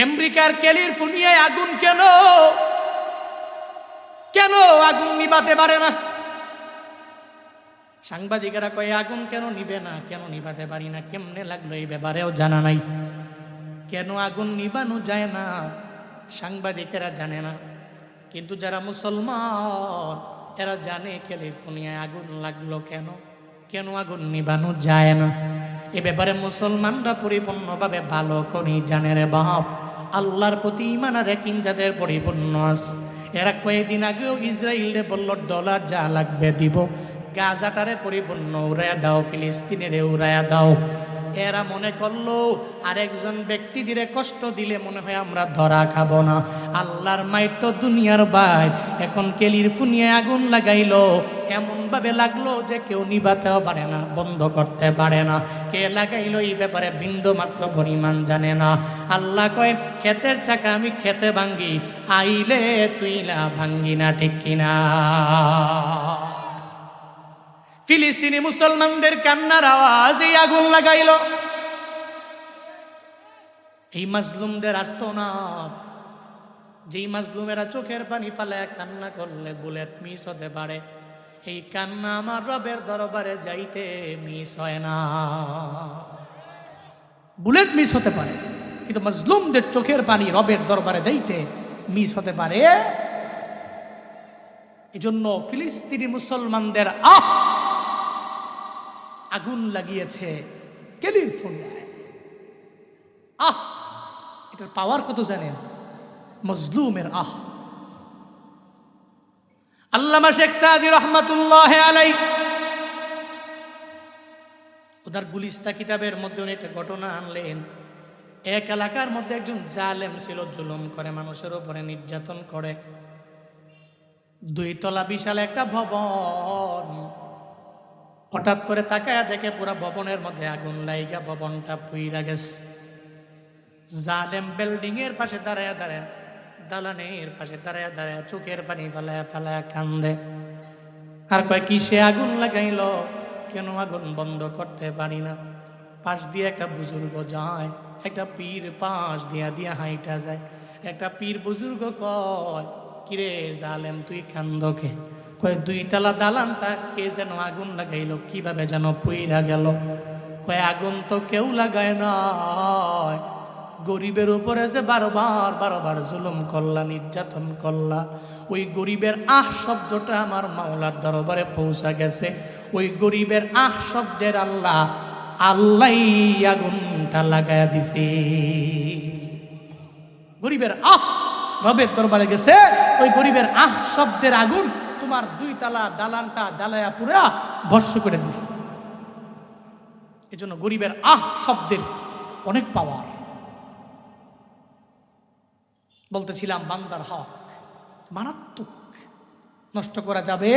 আমেরিকার ক্যালিফোর্নিয়ায় আগুন কেন কেন আগুন নিভাতে পারে না? সাংবাদিকেরা কয় আগুন কেন নিবে না, কেন নিভাতে পারি না, কেমনে লাগলো এই ব্যাপারেও জানা নাই। কেন আগুন নিবানো যায় না সাংবাদিকেরা জানে না, কিন্তু যারা মুসলমান এরা জানে ক্যালিফোর্নিয়ায় আগুন লাগলো কেন, কেন আগুন নিবানো যায় না। এ ব্যাপারে মুসলমানরা পরিপূর্ণভাবে ভালো করে জানে রে বাপ। আল্লাহর প্রতি ঈমান আর ইয়াকিন যাদের পরিপূর্ণ আছে, এরা কয়েকদিন আগেও ইসরায়েলে বলল ডলার যা লাগবে দিব, গাজাটারে পরিপূর্ণ উড়াইয়া দাও, ফিলিস্তিনের উড়াইয়া দাও। এরা মনে করলো আরেকজন ব্যক্তি দিলে কষ্ট দিলে মনে হয় আমরা ধরা খাবো না। আল্লাহর মাইট তো দুনিয়ার বাইর। এখন ক্যালিফোর্নিয়ায় আগুন লাগাইলো, এমন ভাবে লাগলো যে কেউ নিভাতেও পারে না, বন্ধ করতে পারে না। কে লাগাইলো এই ব্যাপারে বিন্দু মাত্র পরিমাণ জানে না। আল্লাহ কয় ক্ষেতের চাকা আমি খেতে ভাঙ্গি, আইলে তুই না ভাঙ্গি না, ঠিক কিনা? ফিলিস্তিনি মুসলমানদের কান্নার আওয়াজ এই আগুন লাগাইল। এই মাজলুমদের আর্তনাদ, যেই মাজলুমেরা চোখের পানি ফালায় কান্না করলে বুলেট মিস হতে পারে, এই কান্না আমার রবের দরবারে যাইতে মিস হয় না। বুলেট মিস হতে পারে, কিন্তু মাজলুমদের চোখের পানি রবের দরবারে যাইতে মিস হতে পারে। এজন্য ফিলিস্তিনি মুসলমানদের আগুন লাগিয়েছে ক্যালিফোর্নিয়ায়। এটার পাওয়ার কত জানেন? মজলুমের আল্লামা শেখ সাদি রহমাতুল্লাহ আলাইহি ওনার গুলিস্তা কিতাবের মধ্যে উনি একটা ঘটনা আনলেন। এক এলাকার মধ্যে একজন জালেম ছিল, জুলুম করে, মানুষের উপরে নির্যাতন করে। 2 তলা বিশাল একটা ভবন। হঠাৎ করে তাকায়া দেখে পুরা ভবনের মধ্যে আগুন লাইগা ভবনটা পুইরা গেছে। জালেম বিল্ডিং এর পাশে দাঁড়ায়া দাঁড়ায়া, দালানের পাশে দাঁড়ায়া দাঁড়ায়া চোখের পানি ফালায়া ফালায়া কান্দে। আর কয় কিসে আগুন লাগাইলো, কেন আগুন বন্ধ করতে পারি না? পাশ দিয়ে একটা বুজুর্গ যায়, একটা পীর পাশ দিয়া দিয়া হাইটা যায়। একটা পীর বুজুর্গ কয়, কিরে জালেম তুই কান্দকে? কয় 2 তলা দালানটা কে যেন আগুন লাগাইলো, কিভাবে যেন পুইরা গেল। কয় আগুন তো কেউ লাগায় না, গরিবের উপরে যে বারবার জুলুম করলা, নির্যাতন করলা, ওই গরিবের শব্দটা আমার মাওলার দরবারে পৌঁছা গেছে। ওই গরিবের শব্দের আল্লাহ আগুনটা লাগায়া দিছে। গরিবের রবের দরবারে গেছে, ওই গরিবের শব্দের আগুন তোমার 2 তলা দালানটা জ্বালায়া পুরা ভস্ম করে দিছে। এজন্য গরিবের শব্দের অনেক পাওয়ার। বলতেছিলাম বান্দার হক মারাত্মক, নষ্ট করা যাবে।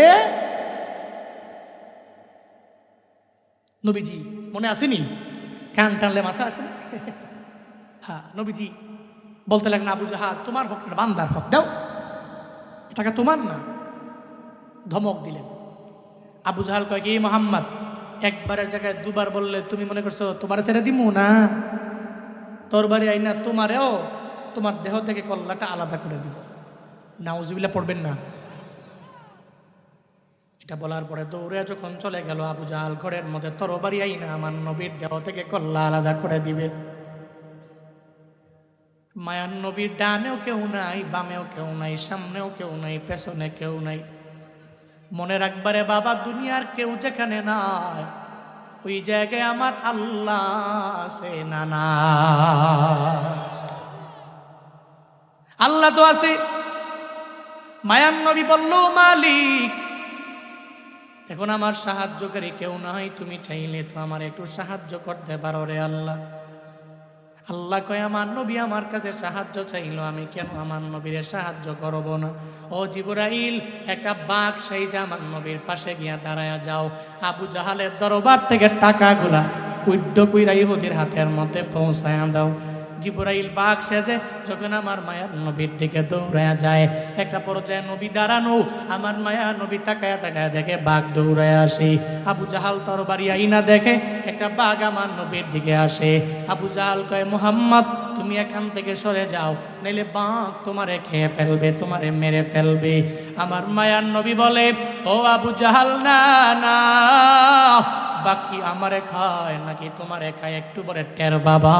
নবীজি মনে আসেনি? কান টানলে মাথা আসে না? হ্যাঁ, নবীজি বলতে লাগলেন, আবু জাহাল তোমার হক না, বান্দার হক দাও, টাকা তোমার না। ধমক দিলেন। আবু জাহাল কয় কি মুহাম্মদ, একবারের জায়গায় 2 বার বললে তুমি মনে করছো তোমার ছেড়ে দিমু না? তোর বাড়ি আইনা তোমারেও তোমার দেহ থেকে কল্লাটা আলাদা করে দিব। নাউজুবিল্লাহ পড়বেন না। এটা বলার পরে দৌড়ে যখন চলে গেল আবু জাহাল ঘরের মধ্যে, তরবারি আইনা আমার নবীর দেহ থেকে কল্লা আলাদা করে দিবে। মায়ার নবীর ডানেও কেউ নাই, বামেও কেউ নাই, সামনেও কেউ নাই, পেছনে কেউ নাই। মনে রাখবারে বাবা, দুনিয়ার কেউ যেখানে নাই, ওই জায়গায় আমার আল্লাহ আছে না? না, আল্লাহ তো আছে। মায়ার নবী বলল, মালিক এখন আমার সাহায্যকারী কেউ নাই, তুমি চাইলে তো আমার একটু সাহায্য করতে পারো রে আল্লাহ। আল্লাহ কয়, আমার নবী আমার কাছে সাহায্য চাইলো, আমি কেন আমার নবীর সাহায্য করব না? ও জিবরাইল, একটা বাঘ সাইজে আমার নবীর পাশে গিয়া দাঁড়ায়া যাও। আবু জাহালের দরবার থেকে টাকাগুলা উড্ড কইরা ইহুদির হাতের মধ্যে পৌঁছায়া দাও। জিবরাইল বাঘ সেজে যখন আমার মায়ার নবীর দিকে দৌড়ায়া যায়, একটা পর্যায়ে নবী দাঁড়ানো, আমার মায়ার নবী তাকায়া তাকায়া দেখে বাঘ দৌড়ায় আসে। আবু জাহাল তরবারি আইনা দেখে একটা বাঘ আমার নবীর দিকে আসে। আবু জাহাল কয়, মুহাম্মদ তুমি এখান থেকে সরে যাও, নাইলে বাঘ তোমারে খেয়ে ফেলবে, তোমারে মেরে ফেলবে। আমার মায়ার নবী বলে, ও আবু জাহাল, না না, বাকি আমারে খায় নাকি তোমারে খায়, একটু পরে টের বাবা,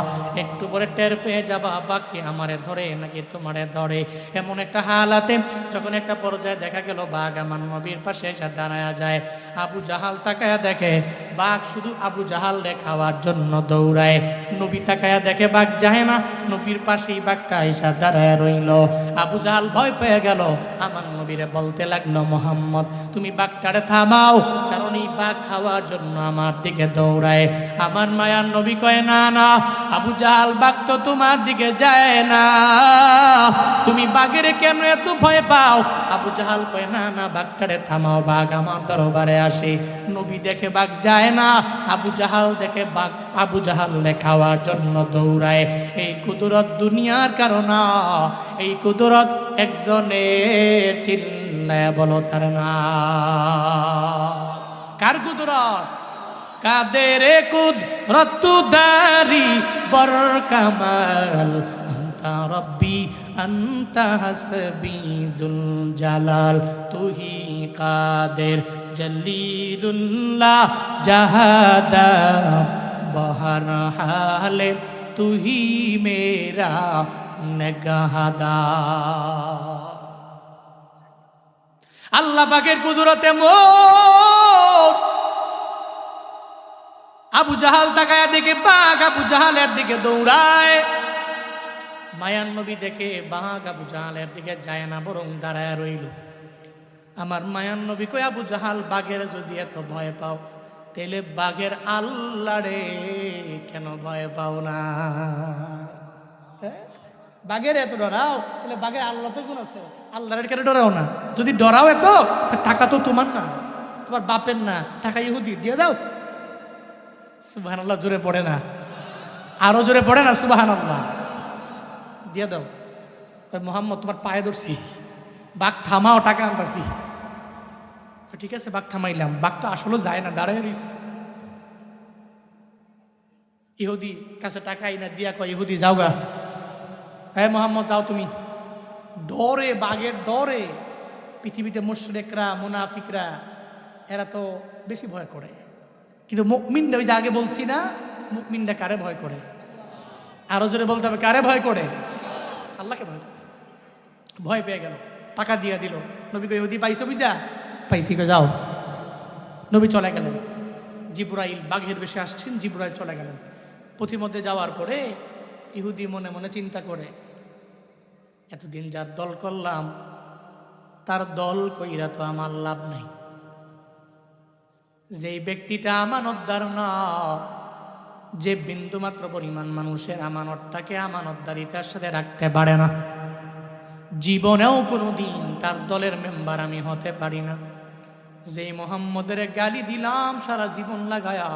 একটু পরে টের পেয়ে যাবা, বাকি আমারে ধরে নাকি তোমারে ধরে। এমন একটা হালাতে যখন একটা পর্যায়ে দেখা গেল বাঘ আমার নবীর পাশে এসে দাঁড়ায়া যায়, আবু জাহাল তাকায়া দেখে বাঘ শুধু আবু জাহাল রে খাওয়ার জন্য দৌড়ায়। নবী তাকায়া দেখে বাঘ যায় না, নবীর পাশেই বাঘটা এসে দাঁড়ায় রইল। আবু জাহাল ভয় পেয়ে গেল, আমার নবীরে বলতে লাগলো, মুহাম্মদ তুমি বাঘটারে থামাও, কারণ এই বাঘ খাওয়ার জন্য আমার দিকে দৌড়ায়। আমার মায়ার নবী কয়, না না আবু জাহাল, বাঘ তো তোমার দিকে যায় না, তুমি বাঘের কেন এত ভয় পাও? আবু জাহাল কয়, না না বাঘটারে থামাও, বাঘ আমার দরবারে আসে। নবী দেখে বাঘ যায় না, আবু জাহাল দেখে বাঘ আবু জাহাল খাওয়ার জন্য দৌড়ায়। এই কুদরত দুনিয়ার কারণ, এই কুদরত একজনের, চিল্লায়া বলো তার না। কার কুদরত? কাদের কুদরত দারি বর কামাল, আন্তা রব্বি আন্তা হাসবি যুল জালাল, তুহি কাদের জলিলুল্লাহ জাহাদা বহর হালে, তুহি মেরা নগাহদা। আল্লাহ পাকের কুদরতে মোট। আবু জাহাল তাকায়া দেখে বাঘ আবু জাহালের দিকে দৌড়ায়। মায়ান নবী দেখে বাঘ আবু জাহালের দিকে যায় না, বরং দাঁড়ায় রইল। আমার মায়ান নবী কই, আবু জাহাল বাঘের যদি এত ভয় পাও, তাহলে বাঘের আল্লাহ রে কেন ভয় পাও না? বাঘের এত ডরাও, তাহলে বাঘের আল্লাহ তো কোন আছে? আল্লাহর কেন ডরাও না? যদি ডরাও এত, টাকা তো তোমার না, তোমার বাপের না, টাকা ইহুদি, দিয়ে দাও। সুবহানাল্লাহ জোরে পড়ে না? আরো জোরে পড়ে না সুবহানাল্লাহ? দিয়ে দাও। মুহাম্মদ তোমার পায়ে ধরছি, বাঘ থামাও, টাকা আনতাছি। ঠিক আছে বাঘ থামাইলাম, বাঘ তো আসলে যায় না, দাঁড়ায় রইছে। ইহুদি কাছে টাকা আইনা দিয়া কয়, ইহুদি যাও গা, হ্যাঁ মোহাম্মদ যাও তুমি। ডরে, বাঘের ডরে পৃথিবীতে মুশরিকরা মুনাফিকরা এরা তো বেশি ভয় করে, কিন্তু মুমিনরা, ওই যে আগে বলছি না, মুমিনরা কারে ভয় করে? আরো জোরে বলতে হবে, কারে ভয় করে? আল্লাহকে ভয় করে। ভয় পেয়ে গেল, টাকা দিয়ে দিল। নবী কই, ইহুদি পাইছো বুঝা? পাইছি, যাও। নবী চলে গেলেন। জিবরাইল বাঘের বেশে আসছেন, জিবরাইল চলে গেলেন। পথিমধ্যে যাওয়ার পরে ইহুদি মনে মনে চিন্তা করে, এতদিন যার দল করলাম, তার দল কইরা তো আমার লাভ নাই। যেই ব্যক্তিটা আমানতদার না, যে বিন্দুমাত্র পরিমাণ মানুষের আমানতটাকে আমানতদারিতার সাথে রাখতে পারে না, জীবনেও কোনোদিন তার দলের মেম্বার আমি হতে পারি না। যেই মুহাম্মদের গালি দিলাম সারা জীবন লাগায়া,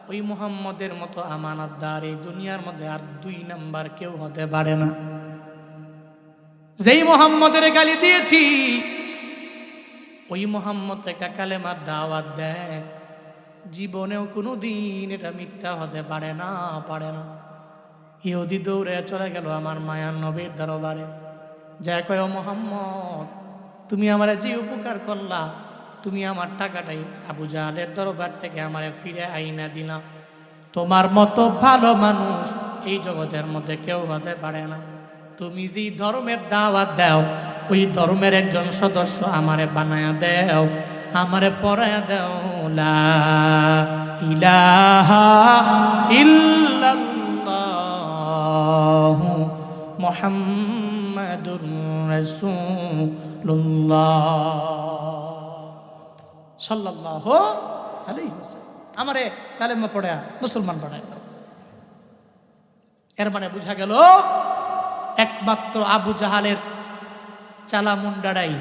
ওই মুহাম্মদের মতো আমানতদার এই দুনিয়ার মধ্যে আর 2 নাম্বার কেউ হতে পারে না। যেই মুহাম্মদের গালি দিয়েছি, ওই মুহাম্মদ একটা কালেমার দাওয়াত দেয়, জীবনেও কোনোদিন এটা মিথ্যা হতে পারে না, পারে না। ইহুদি দৌড়ে চলে গেল আমার মায়ার নবীর দরবারে, যা কয়, ও মুহাম্মদ তুমি আমার যে উপকার করলা, তুমি আমার টাকাটাই আবু জাহালের দরবার থেকে আমারে ফিরে আইনা দিলা। তোমার মতো ভালো মানুষ এই জগতের মধ্যে কেউ হতে পারে না। তুমি যেই ধর্মের দাওয়াত দাও, ওই ধর্মের একজন সদস্য আমারে বানায়া দাও, আমারে পড়ায়া দাও লা ইলাহা ইল্লাল্লাহ মুহাম্মাদুর রাসূলুল্লাহ সাল্লাল্লাহু আলাইহি ওয়াসাল্লাম। আমারে কালেমা পড়ায়া মুসলমান বানায় দাও। এর মানে বুঝা গেল, একমাত্র আবু জাহালের চালা মুন্ডারাই,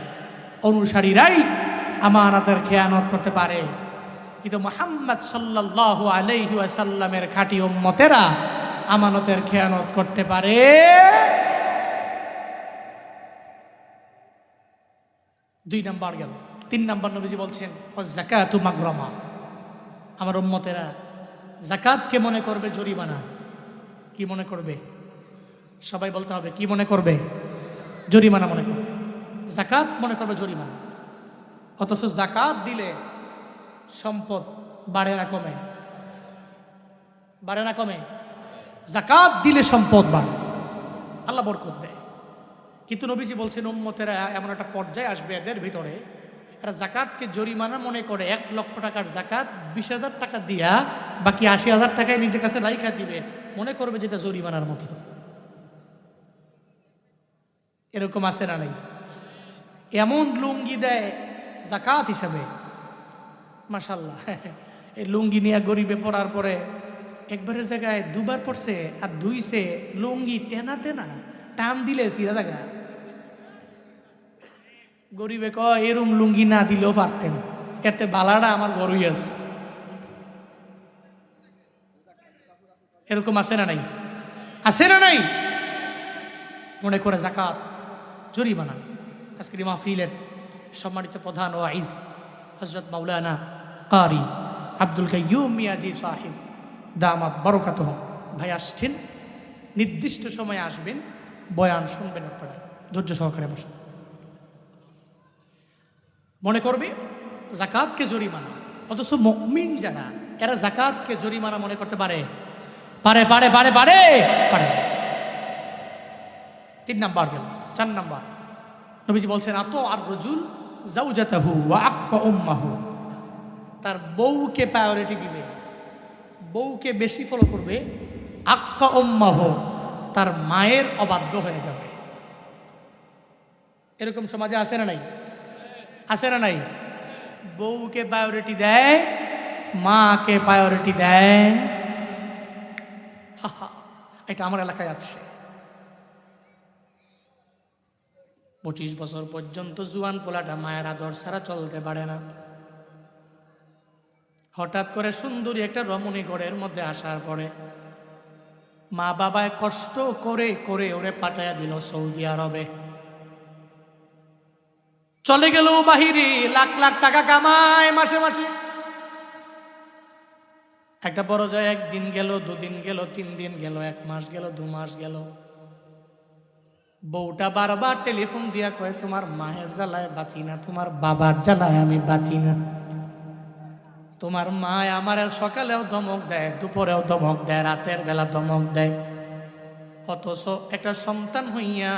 অনুসারীরাই আমানতের খেয়ানত করতে পারে, কিন্তু মুহাম্মদ সাল্লাল্লাহু আলাইহি ওয়াসাল্লামের খাঁটি উম্মতেরা আমানতের খেয়ানত করতে পারে। 2 নাম্বার গেল। 3 নাম্বার নবীজি বলছেন যাকাতু মাগরামা, আমার উম্মতেরা যাকাতকে মনে করবে জরিমানা। কি মনে করবে? সবাই বলতে হবে, কি মনে করবে? জরিমানা মনে করবে। যাকাত মনে করবে জরিমানা। অথচ যাকাত দিলে সম্পদ বাড়ে না কমে? বাড়ে না কমে? যাকাত দিলে সম্পদ বাড়ে, আল্লাহ বরকত দেয়। কিন্তু নবীজি বলছেন উম্মতেরা এমন একটা পর্যায়ে আসবে এদের ভিতরে, এরা যাকাতকে জরিমানা মনে করে। 1 লক্ষ টাকার যাকাত 20,000 টাকা দিয়া বাকি 80,000 টাকায় নিজের কাছে রাইখা দিবে, মনে করবে যেটা জরিমানার মতো। এরকম আছে না নাই? এমন লুঙ্গি দেয় যাকাত হিসাবে, মাশাআল্লাহ। এই লুঙ্গি নিয়ে গরিবে পড়ার পরে একবারের জায়গায় 2 বার পড়ছে আর ধুইছে, লুঙ্গি টেনা টেনা টান দিলে সিরা জায়গা। গরিবে কয় এরম লুঙ্গি না দিলেও পারতেন, এতে বালাটা আমার গরুই আছে। এরকম আছে না নাই? আছে না নাই? মনে করে যাকাত জরিমানা। আজকের মাহফিলের সম্মানিত প্রধান ওয়াইজ হযরত মাওলানা কারি আব্দুল কাইয়ুম মিয়াজি সাহেব দামাত বারাকাতুহু ভাই আসছেন। নির্দিষ্ট সময়ে আসবেন, বয়ান শুনবেন। আপনারা ধৈর্য সহকারে বসুন। মনে করবে যাকাতকে জরিমানা, অথচ মুমিন যারা এরা যাকাতকে জরিমানা মনে করতে পারে? পারে পারে পারে পারে পারে। 3 নাম্বার গেল। 4 নাম্বার নবীজি বলছেন আতো আর রজুল জাওজাতাহু ওয়া আক্কা উম্মাহু, তার বউকে প্রায়োরিটি দিবে, বউকে বেশি ফলো করবে। আক্কা উম্মাহু, তার মায়ের অবাধ্য হয়ে যাবে। এরকম সমাজে আছে না নাই? আছে না নাই? বউকে প্রায়োরিটি দেয়, মাকে প্রায়োরিটি দেয়। এটা আমার এলাকায় আছে। 25 বছর পর্যন্ত জুয়ান পোলাটা মায়ের আদর ছাড়া চলতে পারে না। হঠাৎ করে সুন্দরী একটা রমণী ঘরের মধ্যে আসার পরে মা বাবায় কষ্ট করে করে ওরে পাঠাইয়া দিল সৌদি আরবে। চলে গেল বাহিরে, লাখ লাখ টাকা কামায় মাসে মাসে। একটা বড় যায়, 1 দিন গেল, 2 দিন গেল, 3 দিন গেল, 1 মাস গেল, 2 মাস গেল। বউটা বারবার টেলিফোন দিয়া কয় তোমার মায়ের জ্বালায় বাঁচি না, তোমার বাবার জ্বালায় আমি বাঁচি না। তোমার মা আমার সকালেও ধমক দেয়, দুপুরেও ধমক দেয়, রাতের বেলা ধমক দেয়। অথচ একটা সন্তান হইয়া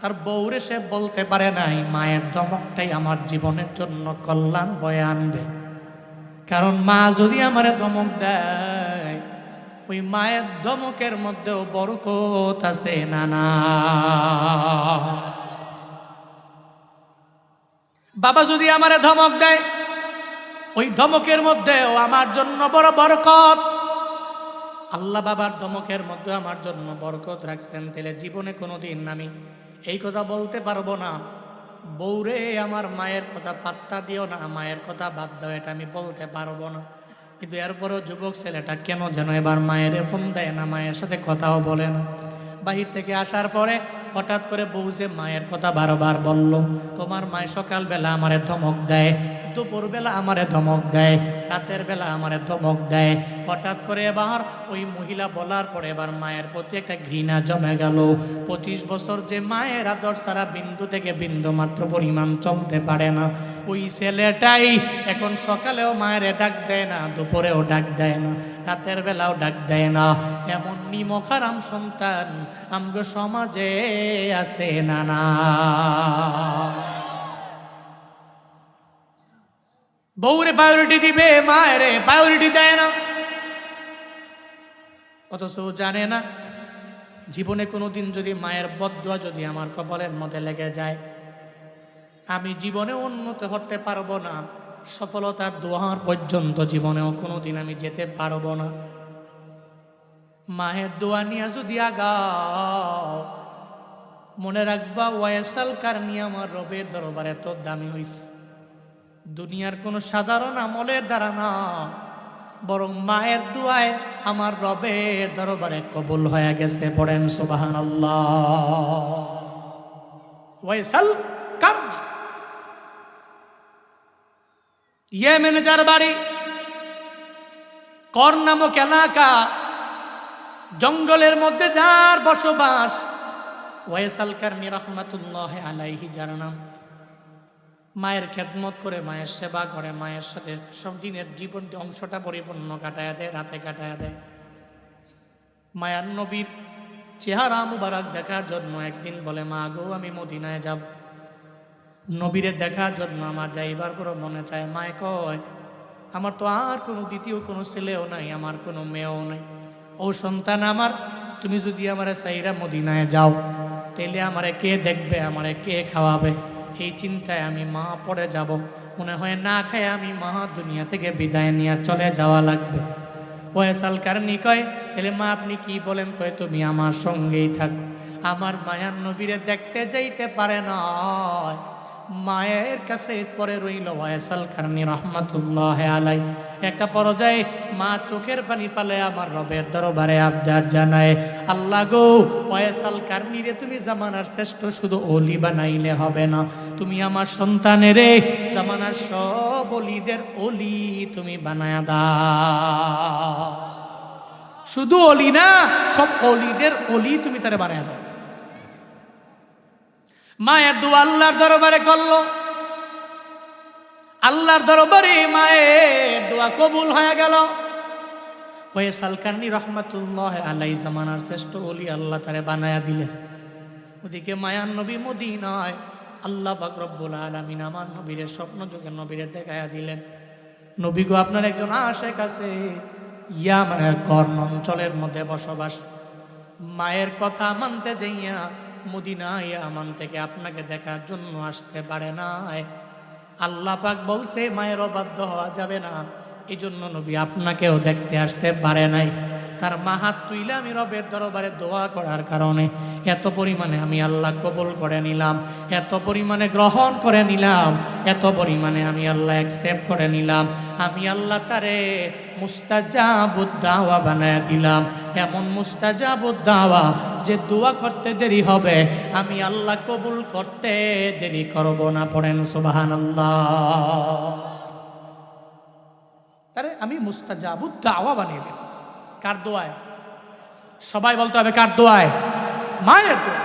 তার বউরে সে বলতে পারে নাই মায়ের ধমকটাই আমার জীবনের জন্য কল্যাণ বয়ে আনবে। কারণ মা যদি আমারে ধমক দেয়, ওই মায়ের ধমকের মধ্যেও বরকত আছে না না? বাবা যদি আমারে ধমক দেয়, ওই ধমকের মধ্যেও আমার জন্য বড় বরকত। আল্লাহ বাবার ধমকের মধ্যে আমার জন্য বরকত রাখছেন। তাহলে জীবনে কোনোদিন আমি এই কথা বলতে পারবো না বউরে আমার মায়ের কথা পাত্তা দিও না, মায়ের কথা বাদ দাও, এটা আমি বলতে পারবো না। কিন্তু এরপরেও যুবক ছেলেটা কেন যেন এবার মায়ের ফোন দেয় না, মায়ের সাথে কথাও বলে না। বাহির থেকে আসার পরে হঠাৎ করে বউ যে মায়ের কথা বারবার বলল, তোমার মায়ের সকালবেলা আমারে ধমক দেয়, দুপুরবেলা আমারে ধমক দেয়, রাতের বেলা আমারে ধমক দেয়। হঠাৎ করে এবার ওই মহিলা বলার পরে এবার মায়ের প্রতি একটা ঘৃণা জমে গেল। 25 বছর যে মায়ের আদর ছাড়া বিন্দু থেকে বিন্দু মাত্র পরিমাণ চলতে পারে না, ওই ছেলেটাই এখন সকালেও মায়ের ডাক দেয় না, দুপুরেও ডাক দেয় না, রাতের বেলাও ডাক দেয় না। এমন নিমখারাম সন্তান আমগো সমাজে আছে না না? বউরে প্রায়োরিটি দিবে, মায়ের প্রায়োরিটি দেয় না। অথচ জানে না জীবনে কোনোদিন যদি মায়ের বদদুয়া যদি আমার কপালের মধ্যে লেগে যায়, আমি জীবনে উন্নত হতে পারবো না, সফলতার দোয়ার পর্যন্ত জীবনেও কোনোদিন আমি যেতে পারবো না। মায়ের দোয়া নিয়ে যদি আগাও, মনে রাখবা ওয়াইসাল কারণী আমার রবের দরবারে এত দামি হইছে। দুনিয়ার কোনো সাধারণ আমলের দ্বারা না, বরং মায়ের দোয়ায় আমার রবের দরবারে কবুল হয়ে গেছে। পড়েন সুবহানাল্লাহ। ওয়াইসাল কারনী, ইয়েমেনে যার বাড়ি, কর নামক এলাকা, জঙ্গলের মধ্যে যার বসবাস, ওয়াইসাল কারনী রাহমাতুল্লাহি আলাইহি যার নাম, মায়ের খেদমত করে, মায়ের সেবা করে, মায়ের সাথে সব দিনের জীবন অংশটা পরিপূর্ণ কাটায় দেয়, রাতে কাটায় দেয়। মায়ার নবীর চেহারা মুবারক দেখার জন্য একদিন বলে, মা গো আমি মদিনায় যাব, নবীরে দেখার জন্য আমার যাইবার বড় মনে চায়। মায় কয়, আমার তো আর কোনো দ্বিতীয় কোনো ছেলেও নাই, আমার কোনো মেয়েও নাই। ও সন্তান আমার, তুমি যদি আমারে সাইরা মদিনায় যাও, তাইলে আমারে কে দেখবে, আমারে কে খাওয়াবে? এই চিন্তায় আমি মা পড়ে যাব। মনে হয় না খায় আমি মা দুনিয়া থেকে বিদায় নিয়ে চলে যাওয়া লাগবে। ওয়াইসাল কারনী কয়, তাহলে মা আপনি কি বলেন? কয়, তুমি আমার সঙ্গেই থাক। আমার মায়ার নবীরে দেখতে যাইতে পারে না, মায়ের কাছে পরে রইল ওয়াইসাল কারনী রাহমাতুল্লাহি আলাইহি। একটা পর্যায়ে মা চোখের পানি ফেলে আমার রবের দরবারে আবদার জানায়, আল্লাহ গো, ওয়াইসাল কারনীরে তুমি জামানার শ্রেষ্ঠ শুধু ওলি বানাইলে হবে না, তুমি আমার সন্তানেরে জামানার সব ওলিদের ওলি তুমি বানায়া দাও। শুধু ওলি না, সব ওলিদের ওলি তুমি তারে বানায়া দাও। মায়ের দোয়া আল্লাহর দরবারে করলো, আল্লাহর দরবারে মায়ের দোয়া কবুল হয়ে গেল। ওয়াইসাল কারনী রাহমাতুল্লাহি আলাইহি জামানার শ্রেষ্ঠ ওলি আল্লাহ তারে বানায়া দিলেন। ওদিকে মায়ার নবী মদিনায়, আল্লাহ পাক রব্বুল আলামিন আমার নবীর স্বপ্ন যুগে নবীরে দেখায়া দিলেন, নবী গো আপনার একজন আশেক আছে, ইয়ামানের কর্ণ অঞ্চলের মধ্যে বসবাস। মায়ের কথা মানতে যাইয়া মদিনায় ইয়ামান থেকে আপনাকে দেখার জন্য আসতে পারে না। আল্লাহ পাক বলছে মায়ের অবাধ্য হওয়া যাবে না, এই জন্য নবী আপনাকেও দেখতে আসতে পারে নাই। তার মা হাত তুইলে আমি রবের দরবারে দোয়া করার কারণে এত পরিমাণে আমি আল্লাহ কবুল করে নিলাম, এত পরিমাণে গ্রহণ করে নিলাম, এত পরিমাণে আমি আল্লাহ অ্যাকসেপ্ট করে নিলাম। আমি আল্লাহ তারে মুস্তাজাবুদ দাওয়া বানায় দিলাম, এমন মুস্তাজাবুদ দাওয়া যে দোয়া করতে দেরি হবে, আমি আল্লাহ কবুল করতে দেরি করব না। পড়েন সুবহানাল্লাহ। তারে আমি মুস্তাজাবুদ দাওয়া বানিয়ে দিলাম। কার দোয়ায়? সবাই বলতে হবে কার দোয়ায়? মায়ের দোয়া।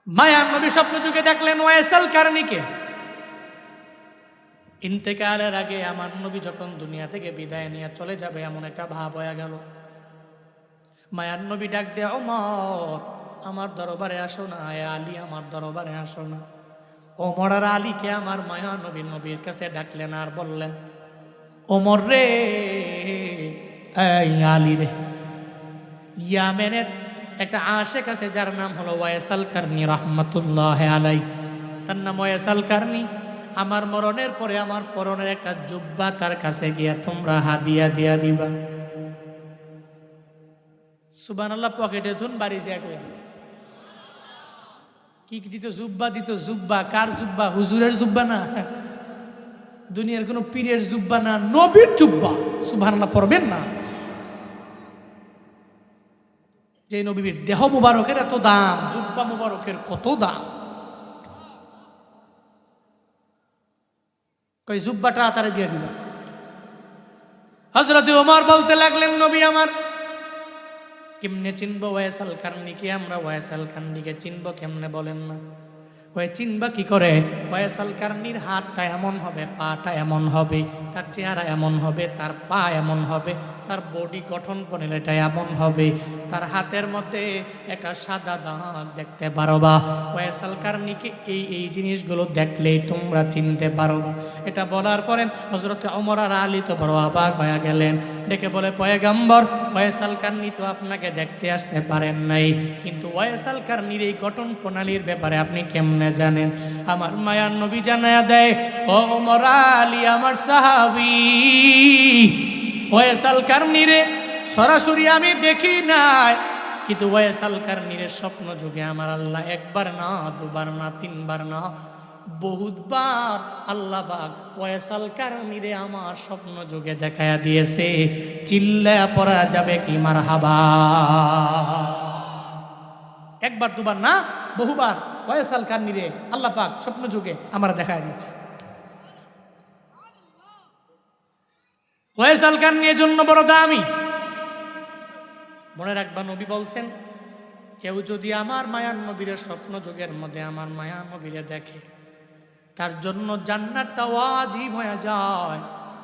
মায়ার নবী স্বপ্ন যুগে দেখলেন ওয়াইসাল কারনীকে। ইন্তেকালের আগে আমার নবী যখন দুনিয়া থেকে বিদায় নিয়ে চলে যাবে, এমন একটা ভাব হয়ে গেল। মায়ার নবী ডাক দেয়, ওমর আমার দরবারে আসো না, আলী আমার দরবারে আসো না। ওমর আর আলীকে আমার মায়া নবী নবীর কাছে ডাকলেন আর বললেন, ওমর রে, এই আলী রে, ইয়ামেনের একটা আশেক আছে যার নাম হলো ওয়াইসাল কারনী রাহমাতুল্লাহি আলাইহি। তার নাম ওয়াইসাল কারনী। আমার মরণের পরে আমার পরনের একটা জুব্বা তার কাছে গিয়া তোমরা হাদিয়া দিয়া দিবা। সুবহানাল্লাহ। পকেটে ধুন বাড়ি যা কই কি দিত? জুব্বা দিত। জুব্বা কার জুব্বা? হুজুরের জুব্বা না, দুনিয়ার কোন পীরের জুব্বা না, নবীর জুব্বা। সুবহানাল্লাহ পড়বেন না? যে নবীর দেহ মুবারকের এত দাম, জুব্বা মুবারকের কত দাম। কই জুব্বাটা তারে দিয়ে দিবা। হযরত ওমর বলতে লাগলেন, নবী আমার কেমনে চিনবো ওয়াইসাল কারনীকে? আমরা ওয়াইসাল কারনীকে চিনবো কেমনে বলেন না? ওই চিনবা কি করে? ওয়াইসাল কারনীর হাতটা এমন হবে, পাটা এমন হবে, তার চেহারা এমন হবে, তার পা এমন হবে, তার বডি গঠন এটা এমন হবে, তার হাতের মধ্যে একটা সাদা দাগ দেখতে পারবা। ওয়াইসাল কারনীকে এই জিনিসগুলো দেখলেই তোমরা চিনতে পারবা। এটা বলার পরে হযরত ওমর আর আলী তো বড় অবাক হয়ে গেলেন। ডেকে বলে, পয়গম্বর, ওয়াইসাল কারনী তো আপনাকে দেখতে আসতে পারেন নাই, কিন্তু ওয়াইসাল কারনীর এই গঠন প্রণালীর ব্যাপারে আপনি কেমনে জানেন? আমার মায়ার নবী জানায়া দেয়, ও ওমর আলী আমার সাহাবী, ওয়াইসাল কারনীরে সরাসরি আমি দেখি নাই, কিন্তু ওয়াইসাল কারনীরে স্বপ্ন যুগে আমার আল্লাহ একবার না, দুবার না, তিনবার না, বহুতবার আল্লাহ পাক ওয়াইসাল কারণীরে আমার স্বপ্ন যোগে দেখায়া দিয়েছে। চিল্লা পড়া যাবে কি মারহাবা? একবার দুবার না, বহুবার ওয়াইসাল কারণীরে আল্লাহ পাক স্বপ্ন যোগে আমার দেখায়া দিয়েছে। ওয়াইসাল কারণীর জন্য বড় দামি। মনে রাখবা, নবী বলছেন, কেউ যদি আমার মায়ার নবীর স্বপ্ন যোগের মধ্যে আমার মায়ার নবীরে দেখে, তার জন্য জান্নাতটা ওয়াজিব হয়ে যায়,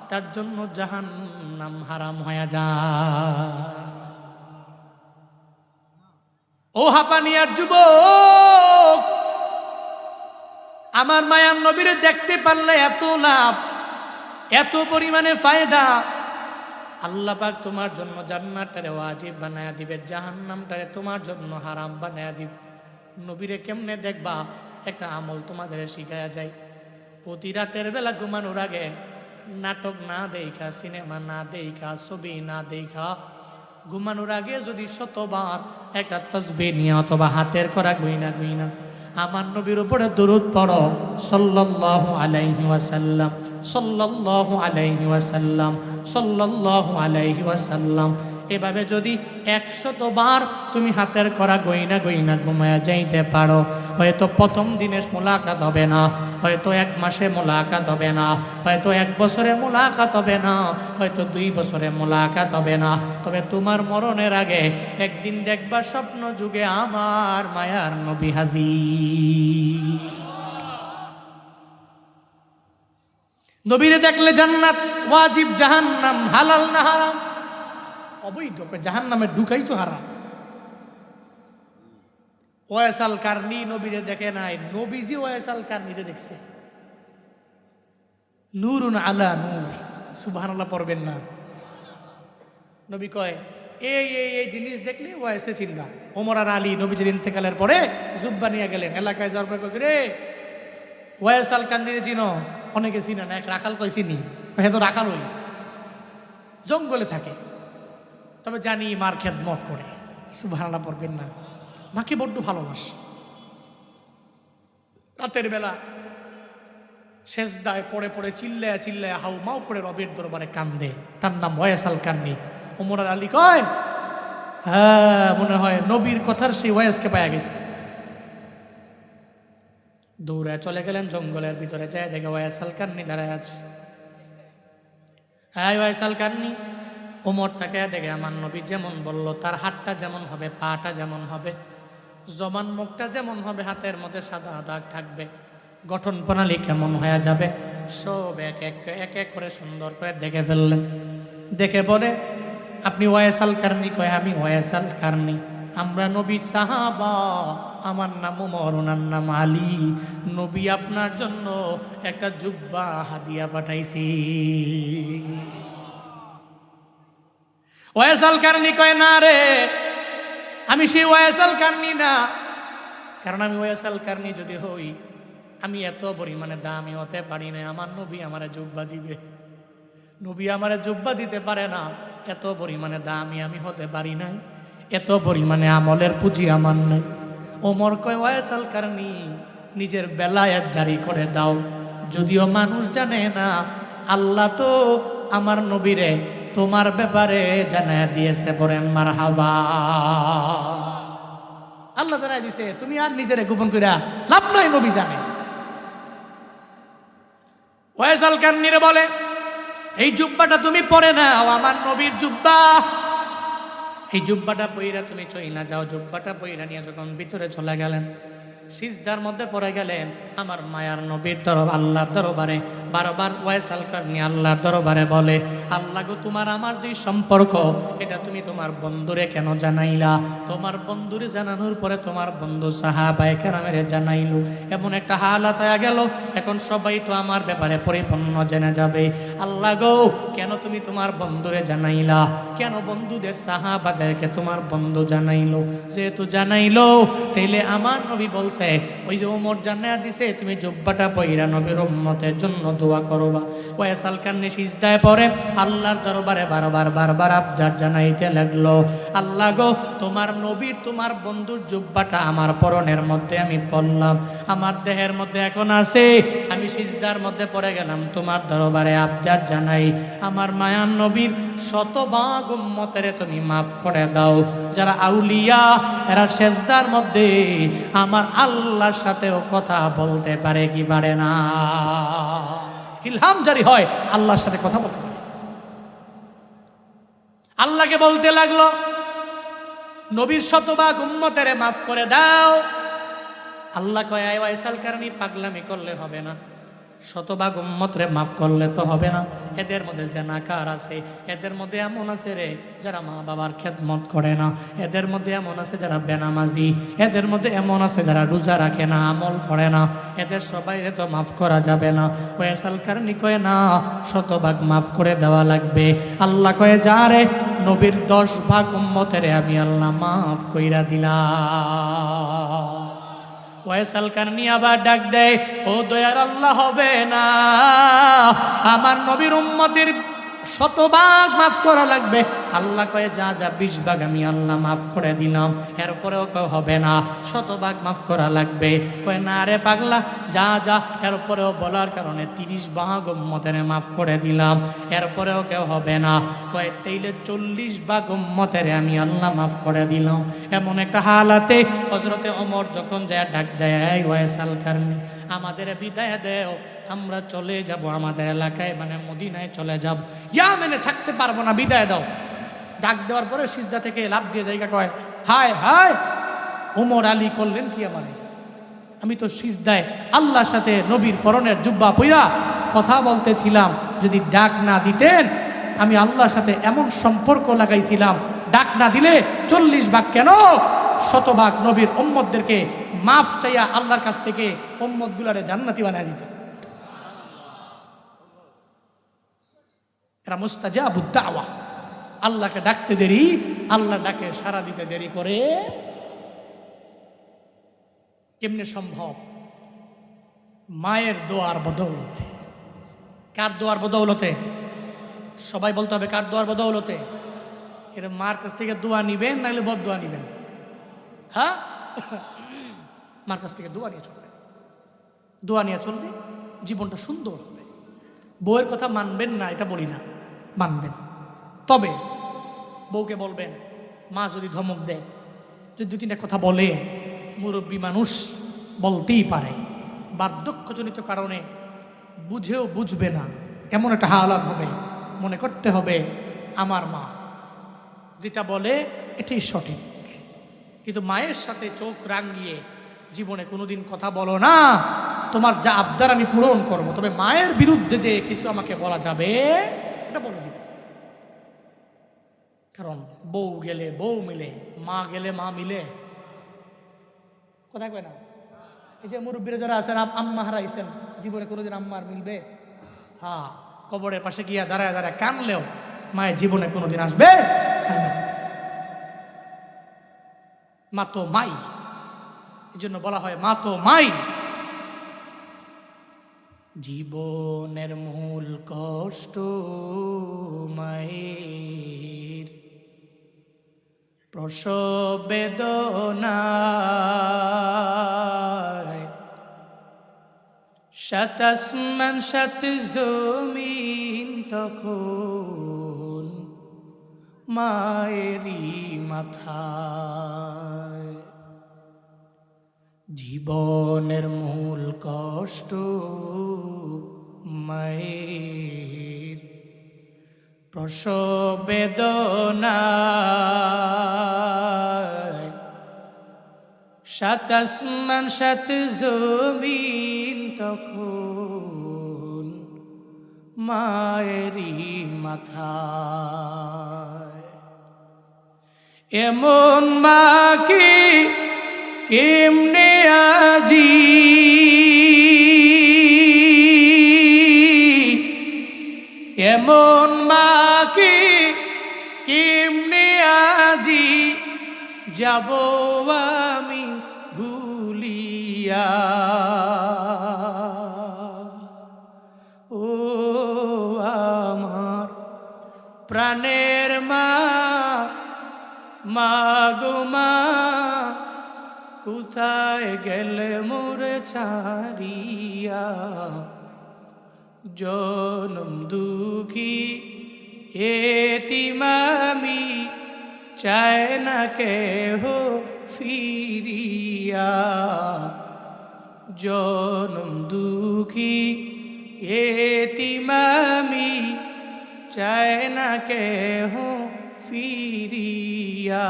তার জন্য জাহান্নাম হারাম হয়ে যায়। ও হাপানিয়ার যুবক, আমার মায়ার নবীরে দেখতে পারলে এত লাভ, এত পরিমাণে ফায়দা। আল্লাহ পাক তোমার জন্য জান্নাতটারে ওয়াজিব বানায়া দিবে, জাহান্নামটারে তোমার জন্য হারাম বানায়া দিবে। নবীরে কেমনে দেখবা? একটা আমল তোমাদের শিখায়া যায়। প্রতি রাতের বেলা ঘুমানোর আগে নাটক না দেখা, সিনেমা না দেখা, ছবি না দেখা, ঘুমানোর আগে যদি শতবার একটা তাসবিহ নিয়ে অথবা হাতের করা গুইনা গুইনা আমার নবীর উপরে দরুদ পড়ো, সাল্লাল্লাহু আলাইহি ওয়াসাল্লাম, সাল্লাল্লাহু আলাইহি ওয়াসাল্লাম, সাল্লাল্লাহু আলাইহি ওয়াসাল্লাম, এভাবে যদি 100 বার তুমি হাতের করা গইনা গইনা ঘুমায়া যাইতে পারো, হয়তো প্রথম দিনে মোলাকাত হবে না, হয়তো 1 মাসে মোলাকাত হবে না, হয়তো 1 বছরে মোলাকাত হবে না, হয়তো 2 বছরে মোলাকাত হবে না, তবে তোমার মরণের আগে একদিন দেখবা স্বপ্ন যুগে আমার মায়ার নবী হাজির। নবীরে দেখলে জান্নাত ওয়াজিব, জাহান্নাম হালাল না হারাম? অবৈধ। জাহান্নামে ঢুকাই তো হারাম। ওয়াইসাল কারনী নবীরে দেখে নাই, নবীজি ওয়াইসাল কারনীরে দেখছে। নূরুন আলা নূর, সুবহানাল্লাহ পড়বেন না? নবী কয়, এই এই এই জিনিস দেখলে ওয়াইসে চিনবা। ওমর আর আলী নবীজির ইন্তেকালের পরে জুব্বা নিয়ে গেলেন, এলাকায় যাওয়ার পরে কয়, রে ওয়াইসাল কারনীরে চিনো? অনেকে চিনে না, এক রাখাল কয় চিনি। হ্যাঁ তো রাখাল ওই জঙ্গলে থাকে, তবে জানি মার খেদমত করে। সুবহানাল্লাহ পড়বেন না? মাকে বড্ড ভালোবাসে। রাতের বেলা সেজদায় পড়ে পড়ে চিল্লায়া চিল্লায়া হাউ মাউ করে রবের দরবারে কান্দে। তার নাম ওয়াইসাল কারনী। ওমর আর আলী কয়, হ্যাঁ মনে হয় নবীর কথার সেই ওয়াইসকে পাওয়া গেছে। দৌড়ে চলে গেলেন জঙ্গলের ভিতরে, যায় দেখে ওয়াইসাল কারনী দাঁড়ায় আছে। হ্যাঁ ওয়াইসাল কারনী। ওমর তাকে দেখে, আমার নবী যেমন বলল, তার হাতটা যেমন হবে, পাটা যেমন হবে, জবান মুখটা যেমন হবে, হাতের মধ্যে সাদা দাগ থাকবে, গঠন প্রণালী কেমন হয়ে যাবে, সব এক এক করে সুন্দর করে দেখে ফেললেন। দেখে বলে, আপনি ওয়াইসাল কারনী? কয়, আমি ওয়াইসাল কারনী। আমরা নবীর সাহাবা, আমার নাম ওমর, ওনার নাম আলী। নবী আপনার জন্য একটা জুব্বা হাদিয়া পাঠাইছি। ওয়াইসাল কারনী কয়, না রে, আমি সেই ওয়াইসাল কারনী না। কারণ আমি ওয়াইসাল কারনী যদি হই, আমি এত পরিমাণে দামি হতে পারি না। আমার নবী আমারে জুব্বা দিবে। নবী আমারে জুব্বা দিতে পারে না, এত পরিমাণে দামি আমি হতে পারি নাই, এত পরিমাণে আমলের পুঁজি আমার নাই। ওমর কয়, ওয়াইসাল কারনী নিজের বেলায়াত জারি করে দাও। যদিও মানুষ জানে না, আল্লাহ তো আমার নবীরে তোমার ব্যাপারে জানায় দিয়েছে। বলেন মারহাবা। আল্লাহ জানায় দিছে, তুমি আর নিজেরে গোপন কইরা লাভ নাই, নবী জানে। ওয়াইসাল কারনীরে বলে, এই জুব্বাটা তুমি পরে নাও, আমার নবীর জুব্বা। এই জুব্বাটা পইরা তুমি চইলা যাও। জুব্বাটা পইরা নিয়ে যখন ভিতরে চলে গেলেন, সিজদার মধ্যে পড়ে গেলেন, আমার মায়ার নবীর আল্লাহর দরবারে বারবার ওয়াইসাল কারনী আল্লাহর দরবারে বলে, আল্লাহ গো, তোমার আমার যে সম্পর্ক, এটা তুমি তোমার বন্ধুরে কেন জানাইলা? তোমার বন্ধুরে জানানোর পরে তোমার বন্ধু সাহাবায়ে কেরামের জানাইলো, এমন একটা হালাত হয়ে গেল, এখন সবাই তো আমার ব্যাপারে পরিপূর্ণ জেনে যাবে। আল্লাহ গো, কেন তুমি তোমার বন্ধুরে জানাইলা? কেন বন্ধুদের সাহাবাদেরকে তোমার বন্ধু জানাইলো? যেহেতু জানাইলো, তাইলে আমার নবী বলছে বলতেছে, ওই যে ওমর জানায়া দিছে তুমি জুব্বাটা পইরা নবীর উম্মতের জন্য দোয়া করবা। ওয়াইসাল কান্নি সিজদায় পড়ে আল্লাহর দরবারে বারবার আবদার জানাইতে লাগলো, আল্লাহ গো, তোমার নবীর তোমার বন্ধুর জুব্বাটা আমার পরনের মধ্যে আমি পড়লাম, আমার দেহের মধ্যে এখন আছে, আমি সিজদার মধ্যে পড়ে গেলাম, তোমার দরবারে আবদার জানাই, আমার মায়ার নবীর শতভাগ উম্মতের তুমি মাফ করে দাও। যারা আউলিয়া এরা সেজদার মধ্যে আমার আল্লাহর সাথেও কথা বলতে পারে কি পারে না? ইলহাম জারি হয়, আল্লাহর সাথে কথা বলতে পারে। আল্লাহকে বলতে লাগলো, নবীর শতভাগ উম্মতের মাফ করে দাও। আল্লাহ কয়, ওয়াইসাল কারণী পাগলামি করলে হবে না, শতভাগ উম্মতরে মাফ করলে তো হবে না। এদের মধ্যে জেনাকার আছে, এদের মধ্যে এমন আছে রে যারা মা বাবার খেদমত করে না, এদের মধ্যে এমন আছে যারা বেনামাজি, এদের মধ্যে এমন আছে যারা রোজা রাখে না, আমল করে না, এদের সবাই তো মাফ করা যাবে না। ওয়াইসাল কারণী কয় না, শতভাগ মাফ করে দেওয়া লাগবে। আল্লাহ কয়ে, যা রে, নবীর 10 ভাগ উম্মতের আমি আল্লাহ মাফ কইরা দিলাম। ওয়াইসাল কারণী আবার ডাক দেয়, ও দয়ার আল্লাহ, হবে না, আমার নবীর উম্মতের শতভাগ মাফ করা লাগবে। আল্লাহ কয়ে, যা 20 ভাগ আমি আল্লাহ মাফ করে দিলাম। এরপরেও কেউ হবে না, শতভাগ মাফ করা লাগবে। কয়ে, না রে পাগলা, যা এরপরেও বলার কারণে 30 ভাগ উম্মতের মাফ করে দিলাম, এরপরেও কেউ হবে না। কয়ে, তাইলে 40 ভাগ উম্মতের আমি আল্লাহ মাফ করে দিলাম। এমন একটা হালাতে হযরতে ওমর যখন যায় ডাক দেয়, ওয়াইসাল কারণী, আমাদের বিদায় দেও, আমরা চলে যাব আমাদের এলাকায়, মানে মদিনায় চলে যাব, ইয়ামেনে থাকতে পারবো না, বিদায় দাও। ডাক দেওয়ার পরে সিজদা থেকে লাফ দিয়ে জায়গা কয়, হায় হায়, ওমর আলী করলেন কি আমারে? আমি তো সিজদায় আল্লাহর সাথে নবীর পরনের জুব্বা পইরা কথা বলতেছিলাম, যদি ডাক না দিতেন, আমি আল্লাহর সাথে এমন সম্পর্ক লাগাইছিলাম, ডাক না দিলে 40 ভাগ কেন, শতভাগ নবীর উম্মতদেরকে মাফ চাইয়া আল্লাহর কাছ থেকে উম্মতগুলারে জান্নাতি বানায় দিত। এরা মুস্তাজাবুদ দাওয়া, আল্লাহকে ডাকতে দেরি, আল্লাহ ডাকে সাড়া দিতে দেরি করে। কেমনে সম্ভব? মায়ের দোয়ার বদৌলতে। কার দোয়ার বদৌলতে? সবাই বলতে হবে, কার দোয়ার বদৌলতে? এরা মার কাছ থেকে দোয়া নিবেন, নাহলে বদ দোয়া নিবেন। হ্যাঁ, মার কাছ থেকে দোয়া নিয়ে চলবে, দোয়া নিয়ে চলবে, জীবনটা সুন্দর হবে। বউয়ের কথা মানবেন না এটা বলি না, মানবেন, তবে বউকে বলবেন, মা যদি ধমক দেয়, যদি 2-3টা কথা বলে, মুরব্বী মানুষ বলতেই পারে, বার্ধক্যজনিত কারণে বুঝেও বুঝবে না, এমন একটা হালাত হবে, মনে করতে হবে আমার মা যেটা বলে এটাই সঠিক। কিন্তু মায়ের সাথে চোখ রাঙিয়ে জীবনে কোনোদিন কথা বলো না, তোমার যা আবদার আমি পূরণ করবো, তবে মায়ের বিরুদ্ধে যে কিছু আমাকে বলা যাবে এটা বলে দিব। কারণ বউ গেলে বউ মিলে, মা গেলে মা মিলে, কথা কয় না? এই যে মুরব্বীরা যারা আছেন, আম্মা হারাইছেন, জীবনে কোনোদিন আম্মার মিলবে? হ্যাঁ, কবরের পাশে গিয়া দাঁড়ায় দাঁড়ায় কানলেও মায়ের জীবনে কোনোদিন আসবে? আসবে। মা তো মাই, এই জন্য বলা হয় মা তো মাই। জীবনের মূল কষ্ট মায়ের, প্রসব বেদনায়, সাত আসমান সাত জমিন তখন মায়েরই মাথায়। জীবনের মূল কষ্ট মায়ের, প্রসব বেদনায়, সাত আসমান সাত জমিন তখন মায়েরই মাথায়। এমন মাকে কেমনে আজি এমন মাকে কেমনে আজি যাব আমি ভুলিয়া। ও আমার প্রাণের মা, মা গো মা, কোথায় গেলে মোরে ছাড়িয়া। জনম দুঃখী এতিম আমি, চায় না কেহ ফিরিয়া। জনম দুঃখী এতিম আমি, চায় না কেহ ফিরিয়া।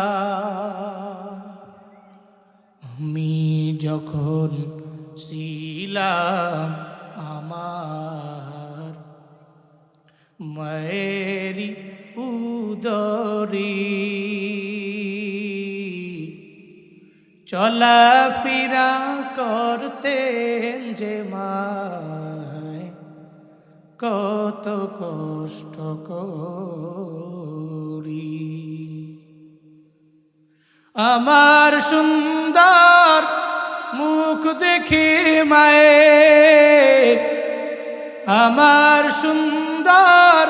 আমি যখন ছিলাম আমার মায়েরি উদরে, চলাফেরা করতেন যে মায়, কত কষ্ট করি। আমার সুন্দর মুখ দেখে মায়ের, আমার সুন্দর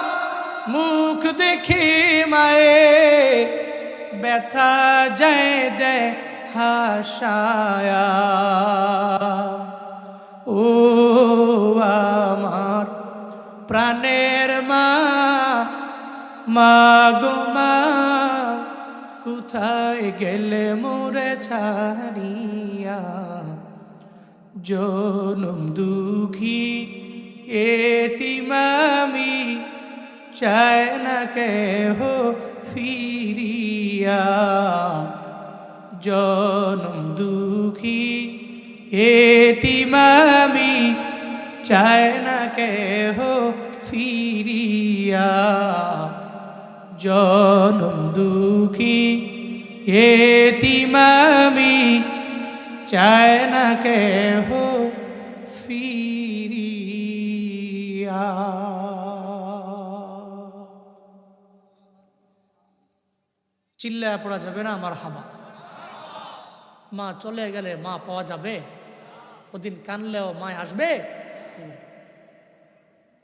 মুখ দেখে মায়ের, ব্যথা যায় দেয় হাসায়া। ও আমার প্রাণের মা, মা গো মা, কোথায় গেলে মোরে ছাড়িয়া। জনম দুঃখী এতিম আমি, চায় না কেহ ফিরিয়া। জনম দুঃখী এতিম আমি, চায় না কেহ ফিরিয়া। জনম দুঃখী এতিম আমি, চায় না কেহ ফিরিয়া। চিল্লায়া পড়া যাবে না আমার হাবা। মা চলে গেলে মা পাওয়া যাবে? ওদিন কানলেও মা আসবে?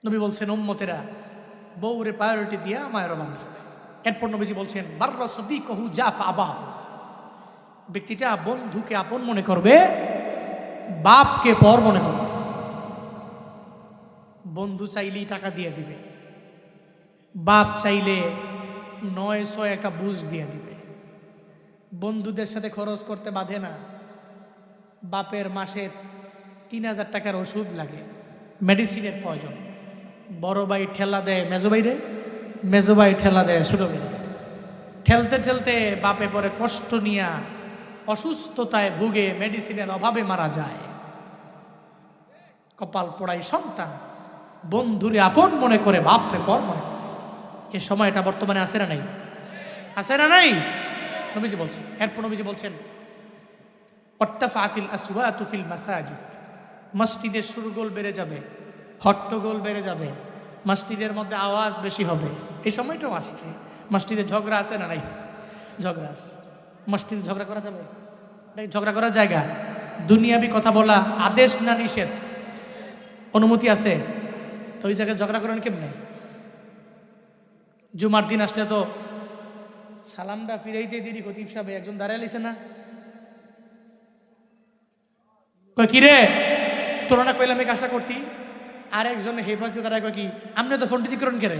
নবী বলছেন উম্মতেরা বউরে প্রায়োরিটি দিয়া মায়ের বান্ধ হবে। এরপর নবীজি বলছেন বাররা সাদিকহু জাফা আবাহু, ব্যক্তিটা বন্ধুকে আপন মনে করবে, বাপকে পর মনে করবে। বন্ধু চাইলেই টাকা দিয়ে দিবে, বাপ চাইলে 900 একটা বুঝ দিয়ে দিবে। বন্ধুদের সাথে খরচ করতে বাধে না। বাপের মাসে 3000 টাকার ওষুধ লাগে, মেডিসিনের প্রয়োজন। বড় ভাই ঠেলা দেয় মেজো ভাইরে, মেজো ভাই ঠেলা দেয় ছোট ভাইরে। ঠেলতে ঠেলতে বাপে পরে কষ্ট নিয়া অসুস্থতায় ভুগে মেডিসিনের অভাবে মারা যায়। কপাল পোড়াই সন্তান বন্ধুরে আপন মনে করে বাপরে পর মনে করে। এ সময়টা বর্তমানে আছে না নাই? আছে না নাই? নবীজি বলছেন। এরপর নবীজি বলছেন ওয়াত্তাফাতিল আসওয়াতু ফিল মাসাজিদ, মসজিদের সুরগোল বেড়ে যাবে, হট্টগোল বেড়ে যাবে, মসজিদের মধ্যে আওয়াজ বেশি হবে। এই সময়টাও আসছে। মসজিদে ঝগড়া আছে না নাই? ঝগড়া আছে। মসজিদে ঝগড়া করা যাবে? ঝগড়া করার জায়গা। দুনিয়াবি কথা বলা আদেশ না নিষেধ? অনুমতি আছে। তো ওই জায়গায় ঝগড়া করেন কেমনে? জুমার দিন আসলে তো সালামটা ফিরাইতে দেরি, খতিব সাহেব একজন দাঁড়ায় লিছে না, কয় কি রে তোরা না কইলাম এই কাজটা করতি? আর একজন হেফাজতে দাঁড়ায় কয় কি আপনি তো ফন্ডিত করেন কে রে?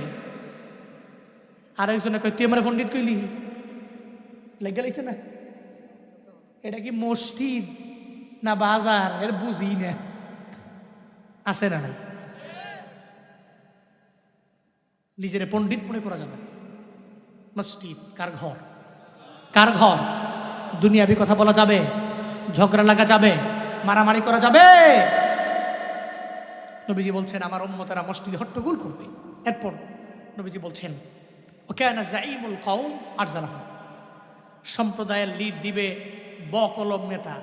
আর একজনে কয় তুই আমার ফন্ডিত কইলি, লেগে লাইছে না। এটা কি মসজিদ না বাজার এর বুঝি না। আছে না নাই? নিজের পণ্ডিত মনে করা যাবে। মসজিদ কার ঘর? কার ঘর? দুনিয়াবি কথা বলা যাবে? ঝগড়া লাগা যাবে? মারামারি করা যাবে? নবীজি বলছেন আমার উম্মতেরা মসজিদে হট্টগোল করবে। এরপর নবীজি বলছেন ওয়াকানা যাঈমুল কওম আরজালাহু, সম্প্রদায়ের লিড দিবে বকলম নেতা,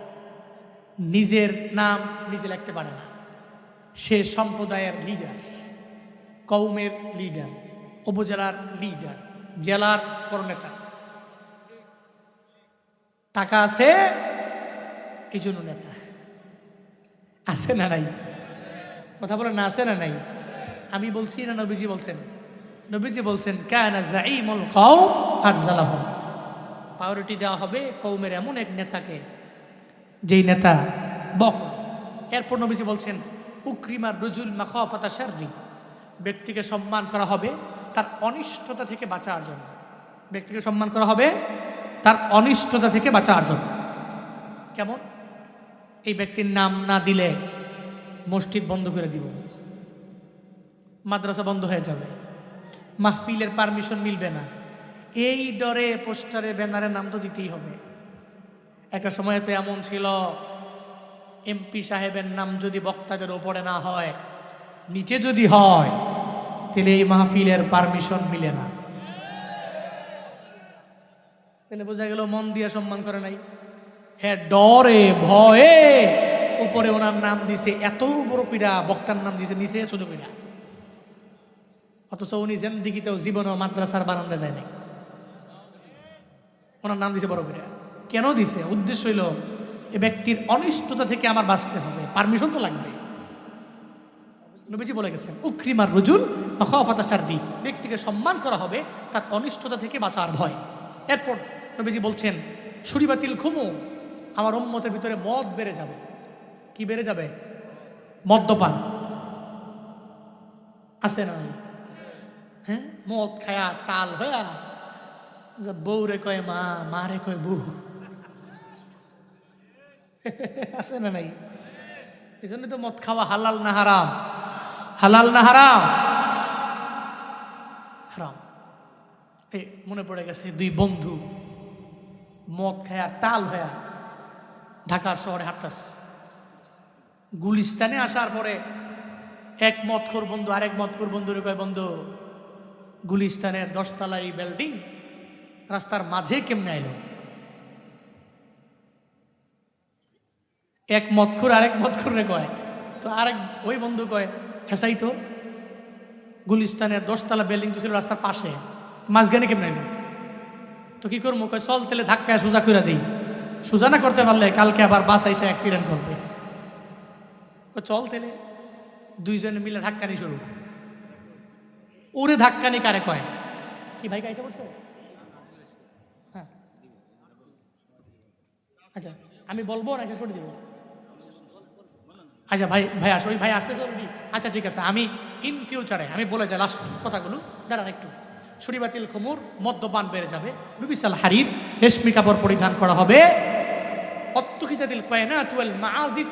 নিজের নাম নিজে লিখতে পারে না, সে সম্প্রদায়ের লিডার, কওমের লিডার, উপজেলার লিডার, জেলার বড় নেতা। টাকা আছে, এই জন্য নেতা। আছে না নাই? কথা বলে না, আছে না নাই? আমি বলছি না নবীজি বলছেন? নবীজি বলছেন কানা যাইমুল কওম আরজালাহুম, প্রায়োরিটি দেওয়া হবে কওমের এমন এক নেতাকে যেই নেতা বক। এরপর নবীজি বলছেন উকরিমার রুজুল মাখাফাতা শাররি, ব্যক্তিকে সম্মান করা হবে তার অনিষ্টতা থেকে বাঁচার জন্য। ব্যক্তিকে সম্মান করা হবে তার অনিষ্টতা থেকে বাঁচার জন্য। কেমন? এই ব্যক্তির নাম না দিলে মসজিদ বন্ধ করে দিব, মাদ্রাসা বন্ধ হয়ে যাবে, মাহফিলের পারমিশন মিলবে না, এই ডরে পোস্টারে ব্যানারে নাম তো দিতেই হবে। একটা সময় তো এমন ছিল, এমপি সাহেবের নাম যদি বক্তাদের ওপরে না হয়, নিচে যদি হয়, তাহলে এই মাহফিলের পারমিশন মিলে না। তাহলে বোঝা গেল মন দিয়ে সম্মান করে নাই। হ্যাঁ, ডরে ভয়ে উপরে ওনার নাম দিছে, এত বড় কইরা বক্তার নাম দিছে নিচে ছোট কইরা। অথচ উনি জিন্দেগিতেও জীবনেও মাদ্রাসার বারান্দা যায় নাই, ওনার নাম দিছে বড় কইরা। কেন দিছে? উদ্দেশ্য হইল এ ব্যক্তির অনিষ্টতা থেকে আমার বাঁচতে হবে, পারমিশন তো লাগবে। নবীজি বলে গেছেন উকরিমার রুজুল মাখাফাতা শাররি, ব্যক্তিকে সম্মান করা হবে তার অনিষ্টতা থেকে বাঁচার ভয়। এরপর নবীজি বলছেন শুরিবাতিল খুমু, আমার উম্মতের ভিতরে মদ বেড়ে যাবে। কি বেড়ে যাবে? মদ্যপান। আছে না? হ্যাঁ, মদ খায়া টাল হয়া বউ রে কয় মা, মা রে কয় বউ। আছে না নাই? এই জন্য তো মদ খাওয়া হালাল না হারাম? হালাল না হারাম? হারাম। এই মনে পড়ে গেছে দুই বন্ধু মদ খায়া টাল হয়া ঢাকার শহরে হাঁটতাস। গুলিস্তানে আসার পরে এক মদখোর বন্ধু আরেক মদখোর বন্ধুরে কয় বন্ধু, গুলিস্তানের 10 তলা বিল্ডিং রাস্তার মাঝে কেমনে আইলো? এক মদখোর আরেক মদখোরে কয়, তো আরেক ওই বন্ধু কয় হেসাই তো গুলিস্তানের 10 তলা বিল্ডিং তো ছিল রাস্তার পাশে, মাঝখানে কেমনে আইলো? তো কি করবো? কয় চল তেলে ধাক্কায় সোজা করে দিই, সোজা না করতে পারলে কালকে আবার বাস আইসা অ্যাক্সিডেন্ট করবে। চল তেলে দুইজনে মিলে ধাক্কানি শুরু। ওরে ধাক্কানি কারে কয়? কি ভাই কাইসা পড়ছে? হ্যাঁ, আচ্ছা আমি বলবো নাকি করে দিব? আচ্ছা ভাই, ভাই আসো, ওই ভাই আসতে জরুরি। আচ্ছা ঠিক আছে, আমি ইন ফিউচারে আমি বলে যাই লাস্ট কথাগুলো, দাঁড়ান একটু। শুরিবাতিল খুমুর, মদ্যপান বেড়ে যাবে। লুবিসাল হারির, রেশমি কাপড় পরিধান করা হবে। অত্তুখিজাতিল কয়নাত ওয়াল মাআজিফ,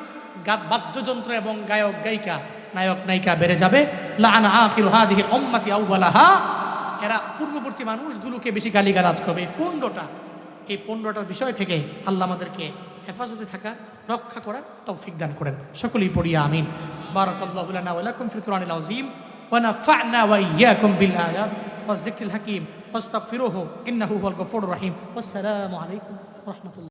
বাদ্যযন্ত্র এবং গায়ক গায়িকা নায়ক নায়িকা বেড়ে যাবে। লাআনা আখিরু হাদিহিল উম্মতি আউওয়ালাহা, এরা পূর্ববর্তী মানুষগুলোকে বেশি গালিগালাজ করবে। এই 15টার বিষয় থেকে আল্লাহ আমাদেরকে হেফাজতে থাকা, রক্ষা করার তৌফিক দান করেন। সকলেই পড়ি আমিন। বারাকাল্লাহু লানা ওয়া লাকুম ফিল কুরআনিল আযীম ওয়া নাফা'না ওয়া ইয়্যাকুম বিল আয়াত ওয়াজ যিকরিল হাকীম ওয়াস্তাগফিরুহু ইন্নাহু হুয়াল গফুরুর রহিম। ওয়াসসালামু আলাইকুম ওয়া রাহমাতুল্লাহ।